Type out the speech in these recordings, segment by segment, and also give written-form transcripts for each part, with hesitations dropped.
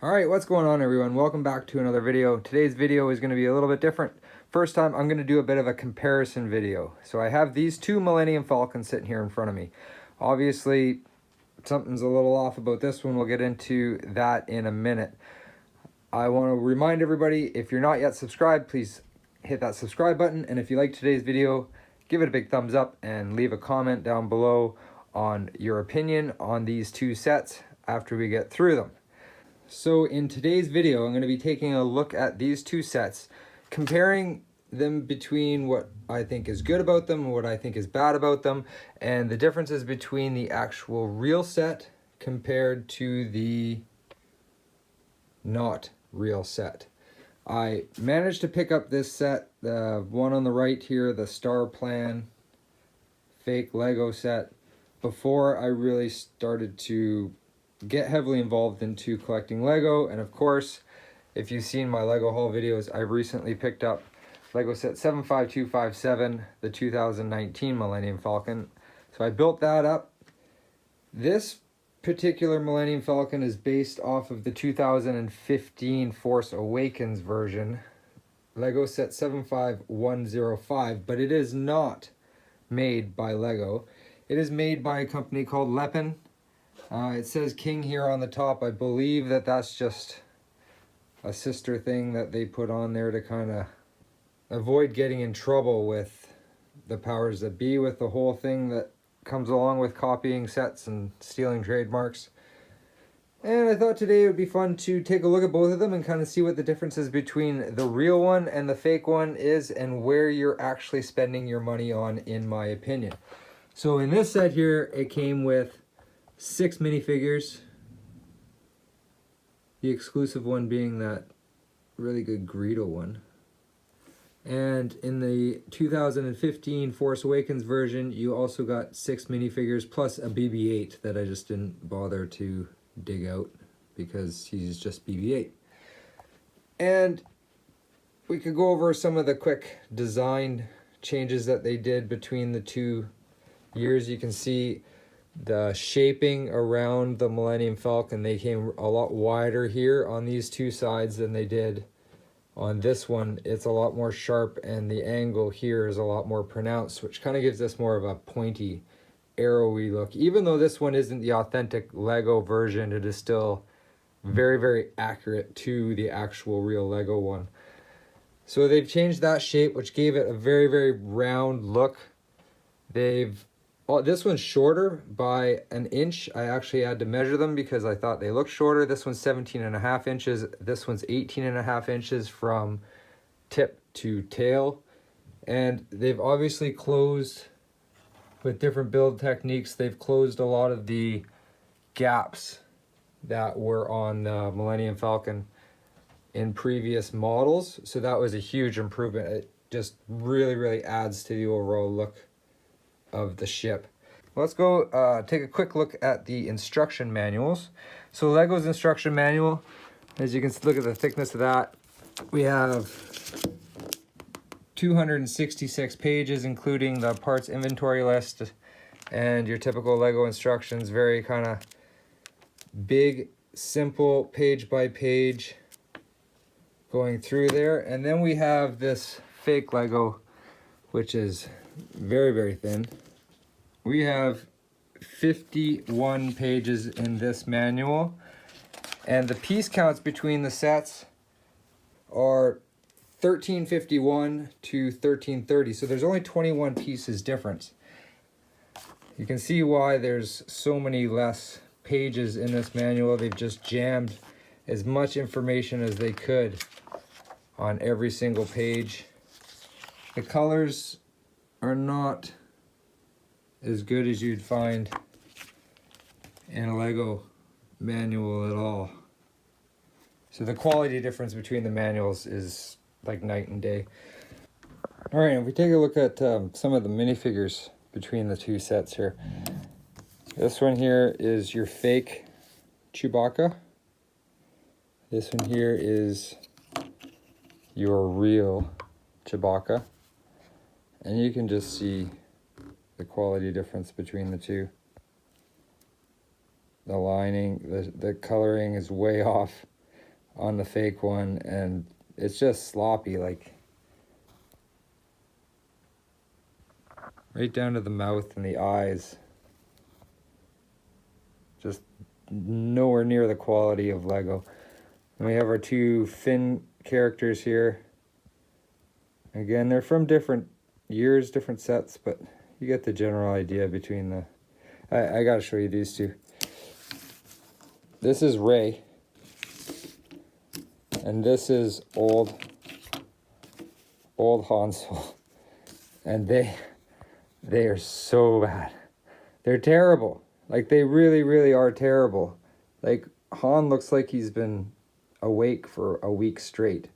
Alright, what's going on everyone? Welcome back to another video. Today's video is going to be a little bit different. First time I'm going to do a bit of a comparison video. So I have these two Millennium Falcons sitting here in front of me. Obviously, something's a little off about this one. We'll get into that in a minute. I want to remind everybody, if you're not yet subscribed, please hit that subscribe button. And if you like today's video, give it a big thumbs up and leave a comment down below on your opinion on these two sets after we get through them. So in today's video, I'm going to be taking a look at these two sets, comparing them between what I think is good about them and what I think is bad about them, and the differences between the actual real set compared to the not real set. I managed to pick up this set, the one on the right here, the Star Plan fake Lego set, before I really started to get heavily involved into collecting Lego. And of course, if you've seen my Lego haul videos, I've recently picked up Lego set 75257, the 2019 Millennium Falcon. So I built that up. This particular Millennium Falcon is based off of the 2015 Force Awakens version, Lego set 75105, but it is not made by Lego. It is made by a company called Lepin. It says King here on the top. I believe that that's just a sister thing that they put on there to kind of avoid getting in trouble with the powers that be with the whole thing that comes along with copying sets and stealing trademarks. And I thought today it would be fun to take a look at both of them and kind of see what the differences between the real one and the fake one is, and where you're actually spending your money on, in my opinion. So in this set here, it came with 6 minifigures, the exclusive one being that really good Greedo one. And in the 2015 Force Awakens version, you also got 6 minifigures plus a BB-8 that I just didn't bother to dig out because he's just BB-8. And we could go over some of the quick design changes that they did between the 2 years. You can see the shaping around the Millennium Falcon. They came a lot wider here on these two sides than they did on this one. It's a lot more sharp, and the angle here is a lot more pronounced, which kind of gives this more of a pointy, arrowy look. Even though this one isn't the authentic Lego version, it is still very, very accurate to the actual real Lego one. So they've changed that shape, which gave it a very, very round look. This one's shorter by an inch. I actually had to measure them because I thought they looked shorter. This one's 17.5 inches. This one's 18.5 inches from tip to tail. And they've obviously closed, with different build techniques, they've closed a lot of the gaps that were on the Millennium Falcon in previous models. So that was a huge improvement. It just really, really adds to the overall look of the ship. Let's go take a quick look at the instruction manuals. So Lego's instruction manual, as you can look at the thickness of that, we have 266 pages, including the parts inventory list and your typical Lego instructions. Very kind of big, simple, page by page going through there. And then we have this fake Lego, which is very, very thin. We have 51 pages in this manual, and the piece counts between the sets are 1351 to 1330, so there's only 21 pieces difference. You can see why there's so many less pages in this manual. They've just jammed as much information as they could on every single page. The colors are not as good as you'd find in a Lego manual at all. So the quality difference between the manuals is like night and day. All right, if we take a look at some of the minifigures between the two sets here. This one here is your fake Chewbacca. This one here is your real Chewbacca. And you can just see the quality difference between the two. The lining, the coloring is way off. on the fake one, and it's just sloppy, like right down to the mouth and the eyes. Just nowhere near the quality of Lego. And we have our two Finn characters here. Again, they're from different years, different sets, but you get the general idea between the... I gotta show you these two. This is Ray, and this is old Han Solo. And they are so bad. They're terrible. Like, they really, really are terrible. Like, Han looks like he's been awake for a week straight.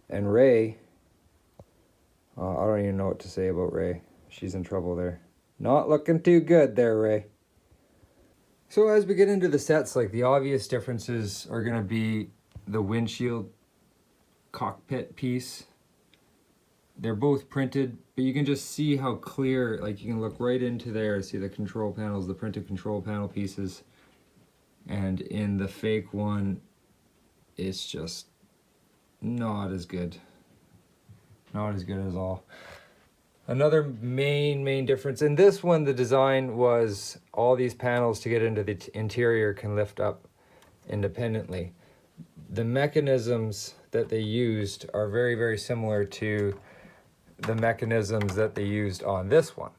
And Ray, I don't even know what to say about Ray. She's in trouble there. Not looking too good there, Ray. So as we get into the sets, like, the obvious differences are going to be the windshield cockpit piece. They're both printed, but you can just see how clear, like, you can look right into there, see the control panels, the printed control panel pieces. And in the fake one, it's just not as good. Not as good as all. Another main difference, in this one the design was all these panels to get into the interior can lift up independently. The mechanisms that they used are very similar to the mechanisms that they used on this one.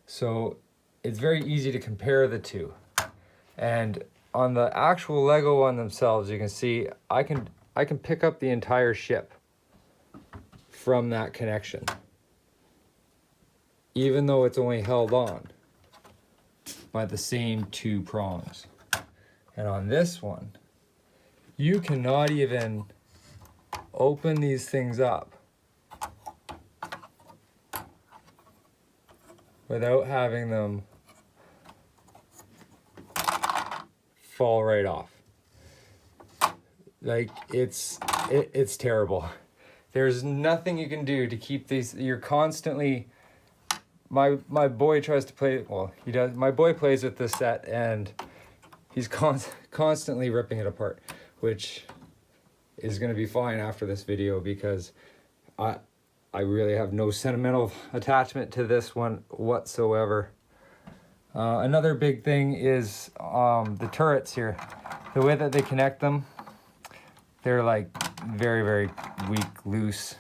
So it's very easy to compare the two. And on the actual Lego one themselves, you can see I can pick up the entire ship from that connection, even though it's only held on by the same two prongs. And on this one, you cannot even open these things up without having them fall right off. Like, it's terrible. There's nothing you can do to keep these. You're constantly... My boy tries to play, well, he does. My boy plays with this set, and he's constantly ripping it apart, which is going to be fine after this video, because I really have no sentimental attachment to this one whatsoever. Another big thing is the turrets here. The way that they connect them, they're like very weak, loose.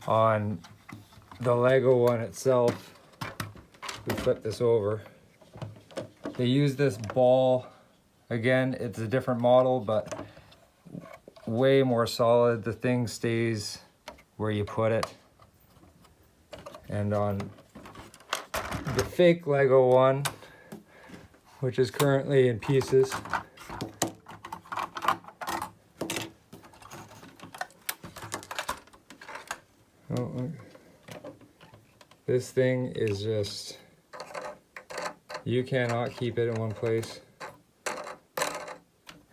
On the Lego one itself, we flip this over. They use this ball. Again, it's a different model, but way more solid. The thing stays where you put it. And on the fake Lego one, which is currently in pieces, this thing is just, you cannot keep it in one place.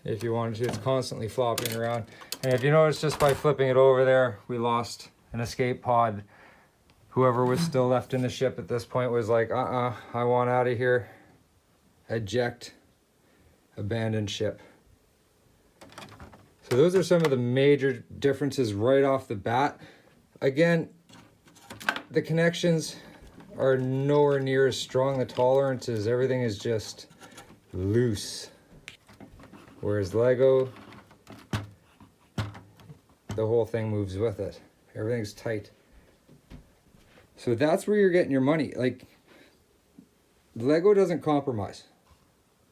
If you wanted to, it's constantly flopping around. And if you notice, just by flipping it over there, we lost an escape pod. Whoever was still left in the ship at this point was like, I want out of here. Eject, abandon ship. So those are some of the major differences right off the bat. Again, the connections are nowhere near as strong. The tolerances, everything is just loose. Whereas Lego, the whole thing moves with it. Everything's tight. So that's where you're getting your money. Like, Lego doesn't compromise.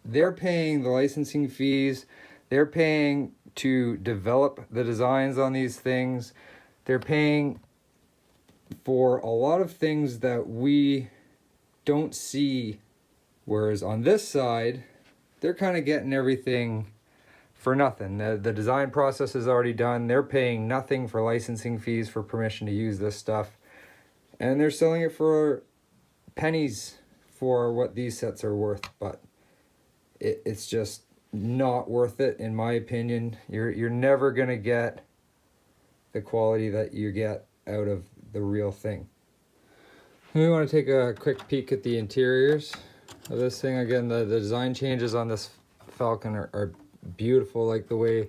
They're paying the licensing fees. They're paying to develop the designs on these things. They're paying for a lot of things that we don't see. Whereas on this side, they're kind of getting everything for nothing. The design process is already done. They're paying nothing for licensing fees for permission to use this stuff. And they're selling it for pennies for what these sets are worth. But it's just not worth it, in my opinion. You're never going to get the quality that you get out of the real thing. We want to take a quick peek at the interiors of this thing. Again, the design changes on this Falcon are beautiful, like the way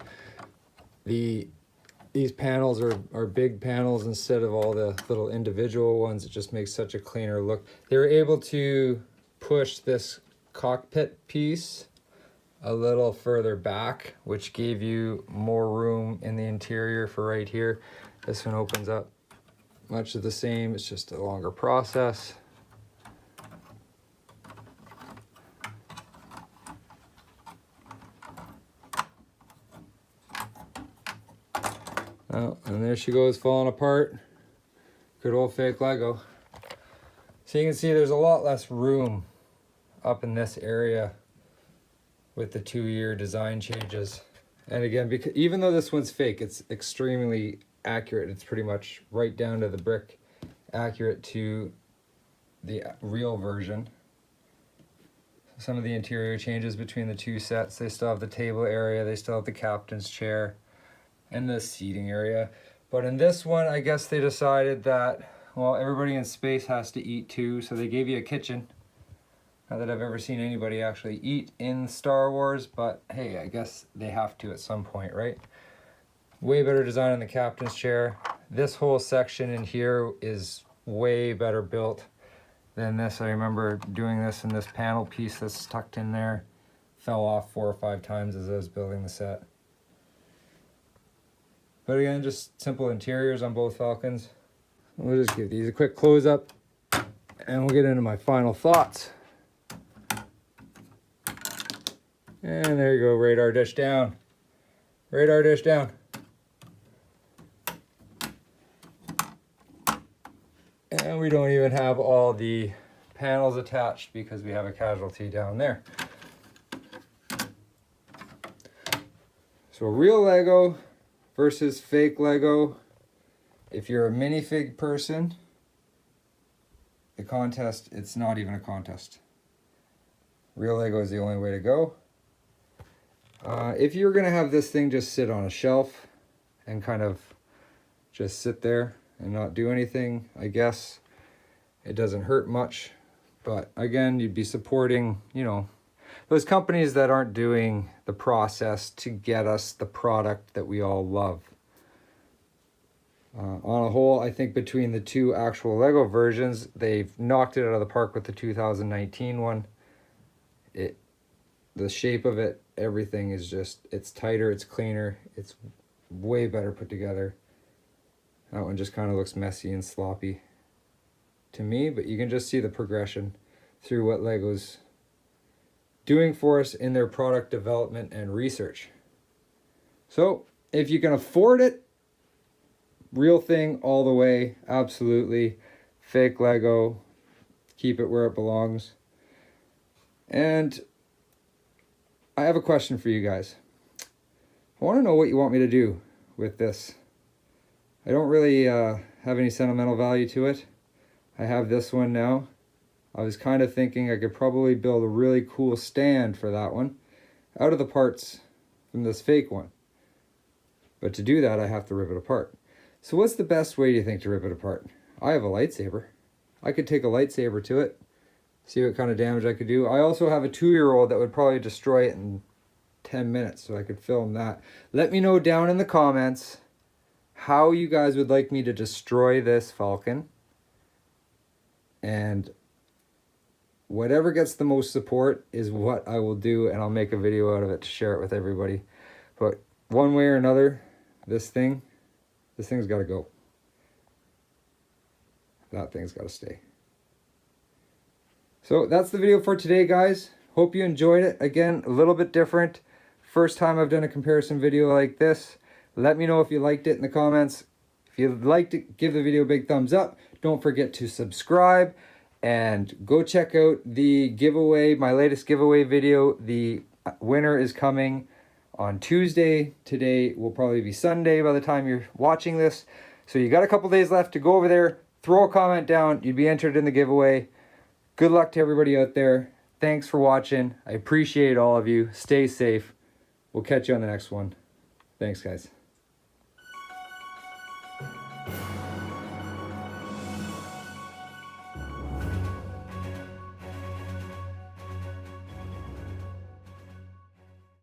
these panels are big panels instead of all the little individual ones. It just makes such a cleaner look. They were able to push this cockpit piece a little further back, which gave you more room in the interior for right here. This one opens up much of the same, it's just a longer process. Oh, and there she goes, falling apart. Good old fake Lego. So you can see there's a lot less room up in this area with the 2-year design changes. And again, because even though this one's fake, it's extremely accurate. It's pretty much right down to the brick accurate to the real version. Some of the interior changes between the two sets. They still have the table area, they still have the captain's chair and the seating area. But in this one, I guess they decided that, well, everybody in space has to eat too, so they gave you a kitchen. Not that I've ever seen anybody actually eat in Star Wars, but hey, I guess they have to at some point, right? Way better design on the captain's chair. This whole section in here is way better built than this. I remember doing this, and this panel piece that's tucked in there fell off 4 or 5 times as I was building the set. But again, just simple interiors on both Falcons. We'll just give these a quick close up and we'll get into my final thoughts. And there you go, radar dish down. Radar dish down. And we don't even have all the panels attached because we have a casualty down there. So real Lego versus fake Lego. If you're a minifig person, the contest, it's not even a contest. Real Lego is the only way to go. If you're gonna have this thing just sit on a shelf and kind of just sit there and not do anything, I guess it doesn't hurt much. But again, you'd be supporting, you know, those companies that aren't doing the process to get us the product that we all love. On a whole, I think between the two actual Lego versions, they've knocked it out of the park with the 2019 one. The shape of it, everything is just, it's tighter, it's cleaner, it's way better put together. That one just kind of looks messy and sloppy to me, but you can just see the progression through what Lego's doing for us in their product development and research. So if you can afford it, real thing all the way, absolutely. Fake Lego, keep it where it belongs. And I have a question for you guys. I want to know what you want me to do with this. I don't really have any sentimental value to it. I have this one now. I was kind of thinking I could probably build a really cool stand for that one out of the parts from this fake one. But to do that, I have to rip it apart. So what's the best way, do you think, to rip it apart? I have a lightsaber. I could take a lightsaber to it, see what kind of damage I could do. I also have a 2-year-old that would probably destroy it in 10 minutes, so I could film that. Let me know down in the comments how you guys would like me to destroy this Falcon. And whatever gets the most support is what I will do, and I'll make a video out of it to share it with everybody. But one way or another, this thing's got to go. That thing's got to stay. So that's the video for today, guys. Hope you enjoyed it. Again, a little bit different. First time I've done a comparison video like this. Let me know if you liked it in the comments. If you liked it, give the video a big thumbs up. Don't forget to subscribe and go check out the giveaway, my latest giveaway video. The winner is coming on Tuesday. Today will probably be Sunday by the time you're watching this. So you got a couple days left to go over there, throw a comment down. You'd be entered in the giveaway. Good luck to everybody out there. Thanks for watching. I appreciate all of you. Stay safe. We'll catch you on the next one. Thanks, guys.